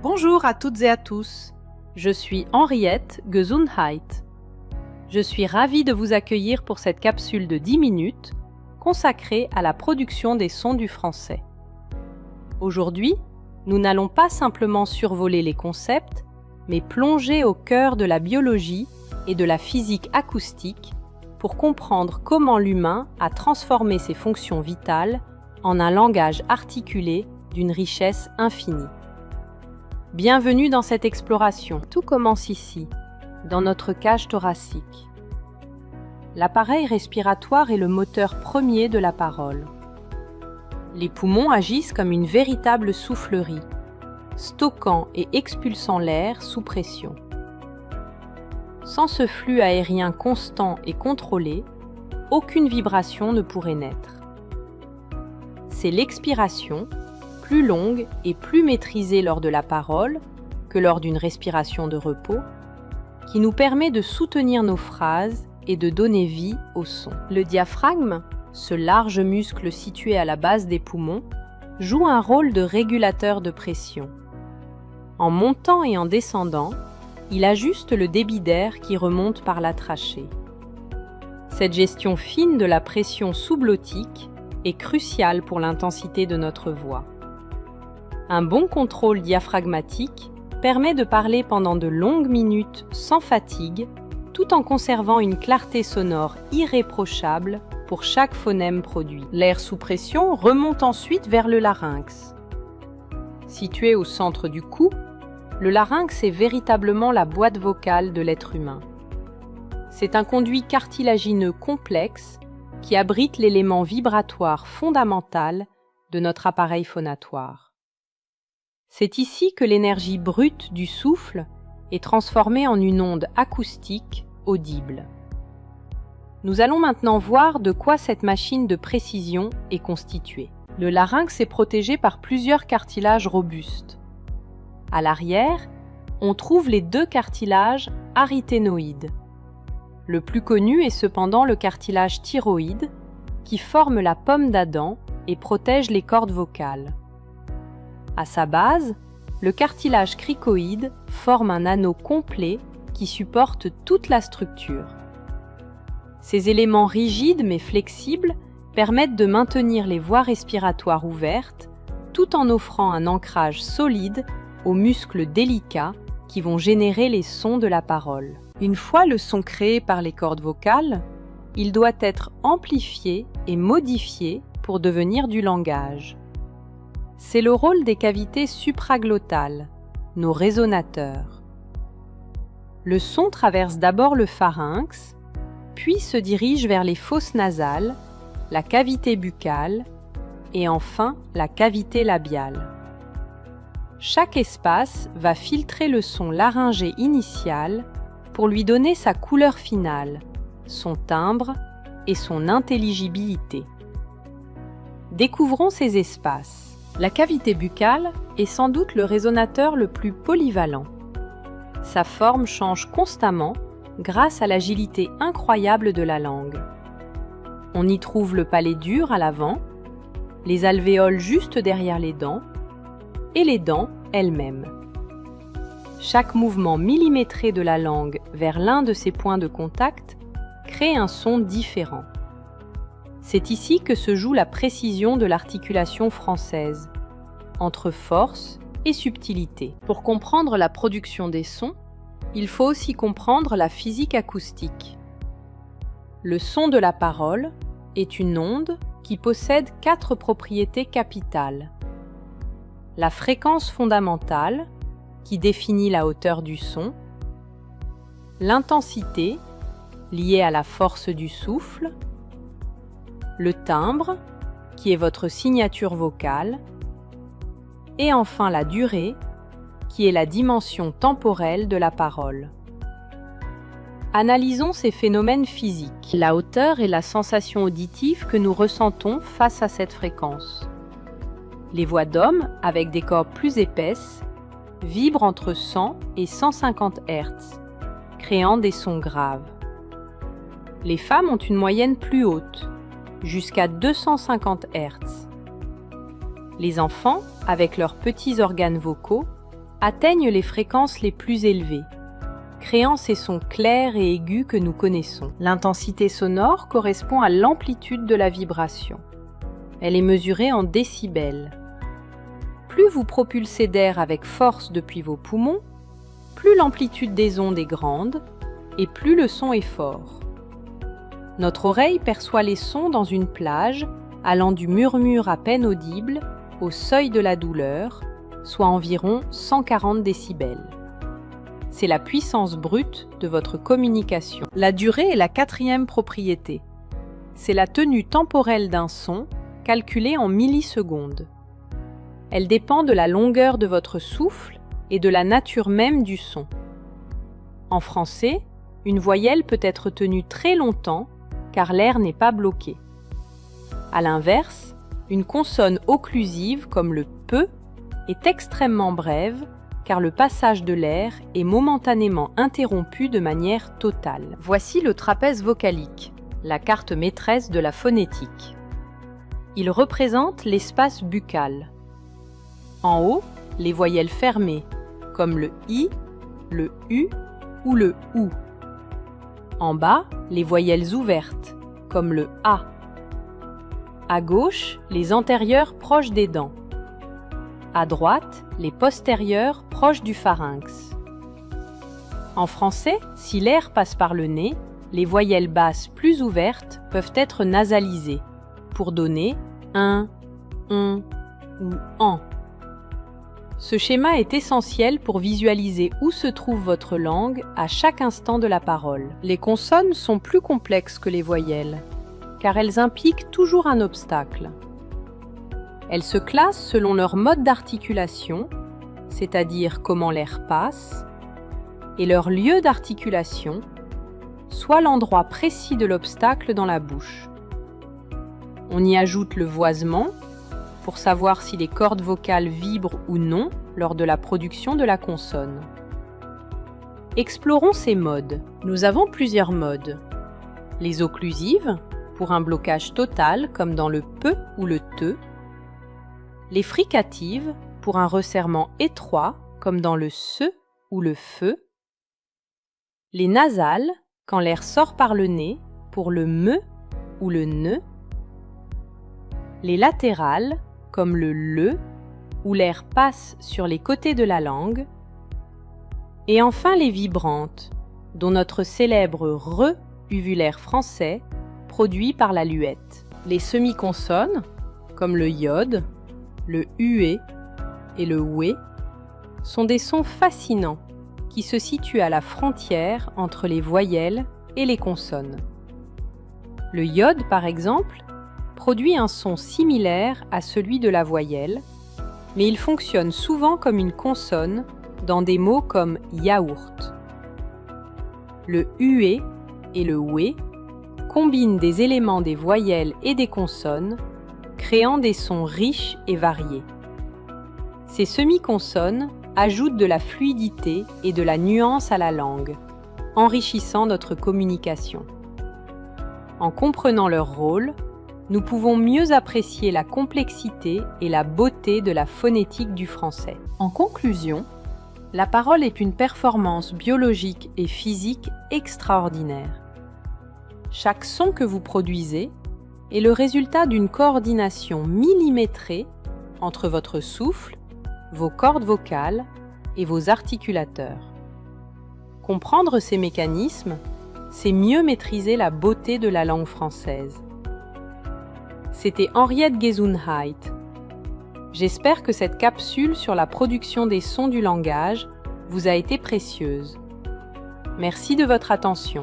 Bonjour à toutes et à tous, je suis Henriette Gesundheit. Je suis ravie de vous accueillir pour cette capsule de 10 minutes consacrée à la production des sons du français. Aujourd'hui, nous n'allons pas simplement survoler les concepts, mais plonger au cœur de la biologie et de la physique acoustique pour comprendre comment l'humain a transformé ses fonctions vitales en un langage articulé d'une richesse infinie. Bienvenue dans cette exploration. Tout commence ici, dans notre cage thoracique. L'appareil respiratoire est le moteur premier de la parole. Les poumons agissent comme une véritable soufflerie, stockant et expulsant l'air sous pression. Sans ce flux aérien constant et contrôlé, aucune vibration ne pourrait naître. C'est l'expiration, plus longue et plus maîtrisée lors de la parole que lors d'une respiration de repos, qui nous permet de soutenir nos phrases et de donner vie au son. Le diaphragme, ce large muscle situé à la base des poumons, joue un rôle de régulateur de pression. En montant et en descendant, il ajuste le débit d'air qui remonte par la trachée. Cette gestion fine de la pression sous-glottique est cruciale pour l'intensité de notre voix. Un bon contrôle diaphragmatique permet de parler pendant de longues minutes sans fatigue, tout en conservant une clarté sonore irréprochable pour chaque phonème produit. L'air sous pression remonte ensuite vers le larynx. Situé au centre du cou, le larynx est véritablement la boîte vocale de l'être humain. C'est un conduit cartilagineux complexe qui abrite l'élément vibratoire fondamental de notre appareil phonatoire. C'est ici que l'énergie brute du souffle est transformée en une onde acoustique audible. Nous allons maintenant voir de quoi cette machine de précision est constituée. Le larynx est protégé par plusieurs cartilages robustes. À l'arrière, on trouve les deux cartilages aryténoïdes. Le plus connu est cependant le cartilage thyroïde, qui forme la pomme d'Adam et protège les cordes vocales. À sa base, le cartilage cricoïde forme un anneau complet qui supporte toute la structure. Ces éléments rigides mais flexibles permettent de maintenir les voies respiratoires ouvertes tout en offrant un ancrage solide aux muscles délicats qui vont générer les sons de la parole. Une fois le son créé par les cordes vocales, il doit être amplifié et modifié pour devenir du langage. C'est le rôle des cavités supraglottales, nos résonateurs. Le son traverse d'abord le pharynx, puis se dirige vers les fosses nasales, la cavité buccale et enfin la cavité labiale. Chaque espace va filtrer le son laryngé initial pour lui donner sa couleur finale, son timbre et son intelligibilité. Découvrons ces espaces. La cavité buccale est sans doute le résonateur le plus polyvalent. Sa forme change constamment grâce à l'agilité incroyable de la langue. On y trouve le palais dur à l'avant, les alvéoles juste derrière les dents et les dents elles-mêmes. Chaque mouvement millimétré de la langue vers l'un de ces points de contact crée un son différent. C'est ici que se joue la précision de l'articulation française, entre force et subtilité. Pour comprendre la production des sons, il faut aussi comprendre la physique acoustique. Le son de la parole est une onde qui possède 4 propriétés capitales. La fréquence fondamentale, qui définit la hauteur du son, l'intensité, liée à la force du souffle, le timbre, qui est votre signature vocale, et enfin la durée, qui est la dimension temporelle de la parole. Analysons ces phénomènes physiques. La hauteur est la sensation auditive que nous ressentons face à cette fréquence. Les voix d'hommes, avec des cordes plus épaisses, vibrent entre 100 et 150 Hz, créant des sons graves. Les femmes ont une moyenne plus haute, jusqu'à 250 Hz. Les enfants, avec leurs petits organes vocaux, atteignent les fréquences les plus élevées, créant ces sons clairs et aigus que nous connaissons. L'intensité sonore correspond à l'amplitude de la vibration. Elle est mesurée en décibels. Plus vous propulsez d'air avec force depuis vos poumons, plus l'amplitude des ondes est grande et plus le son est fort. Notre oreille perçoit les sons dans une plage allant du murmure à peine audible au seuil de la douleur, soit environ 140 décibels. C'est la puissance brute de votre communication. La durée est la quatrième propriété. C'est la tenue temporelle d'un son calculée en millisecondes. Elle dépend de la longueur de votre souffle et de la nature même du son. En français, une voyelle peut être tenue très longtemps car l'air n'est pas bloqué. À l'inverse, une consonne occlusive comme le « peu » est extrêmement brève car le passage de l'air est momentanément interrompu de manière totale. Voici le trapèze vocalique, la carte maîtresse de la phonétique. Il représente l'espace buccal. En haut, les voyelles fermées, comme le I, le U ou le OU. En bas, les voyelles ouvertes, comme le A. À gauche, les antérieures proches des dents. À droite, les postérieures proches du pharynx. En français, si l'air passe par le nez, les voyelles basses plus ouvertes peuvent être nasalisées pour donner un, on ou en. Ce schéma est essentiel pour visualiser où se trouve votre langue à chaque instant de la parole. Les consonnes sont plus complexes que les voyelles, car elles impliquent toujours un obstacle. Elles se classent selon leur mode d'articulation, c'est-à-dire comment l'air passe, et leur lieu d'articulation, soit l'endroit précis de l'obstacle dans la bouche. On y ajoute le voisement, pour savoir si les cordes vocales vibrent ou non lors de la production de la consonne. Explorons ces modes. Nous avons plusieurs modes. Les occlusives, pour un blocage total comme dans le peu ou le te. Les fricatives, pour un resserrement étroit comme dans le se ou le feu. Les nasales, quand l'air sort par le nez, pour le me ou le ne. Les latérales, comme le, où l'air passe sur les côtés de la langue. Et enfin les vibrantes, dont notre célèbre re uvulaire français, produit par la luette. Les semi-consonnes, comme le iode, le ue et le oué, sont des sons fascinants qui se situent à la frontière entre les voyelles et les consonnes. Le iode, par exemple, produit un son similaire à celui de la voyelle, mais il fonctionne souvent comme une consonne dans des mots comme yaourt. Le ue et le oué combinent des éléments des voyelles et des consonnes, créant des sons riches et variés. Ces semi-consonnes ajoutent de la fluidité et de la nuance à la langue, enrichissant notre communication. En comprenant leur rôle, nous pouvons mieux apprécier la complexité et la beauté de la phonétique du français. En conclusion, la parole est une performance biologique et physique extraordinaire. Chaque son que vous produisez est le résultat d'une coordination millimétrée entre votre souffle, vos cordes vocales et vos articulateurs. Comprendre ces mécanismes, c'est mieux maîtriser la beauté de la langue française. C'était Henriette Gesundheit. J'espère que cette capsule sur la production des sons du langage vous a été précieuse. Merci de votre attention.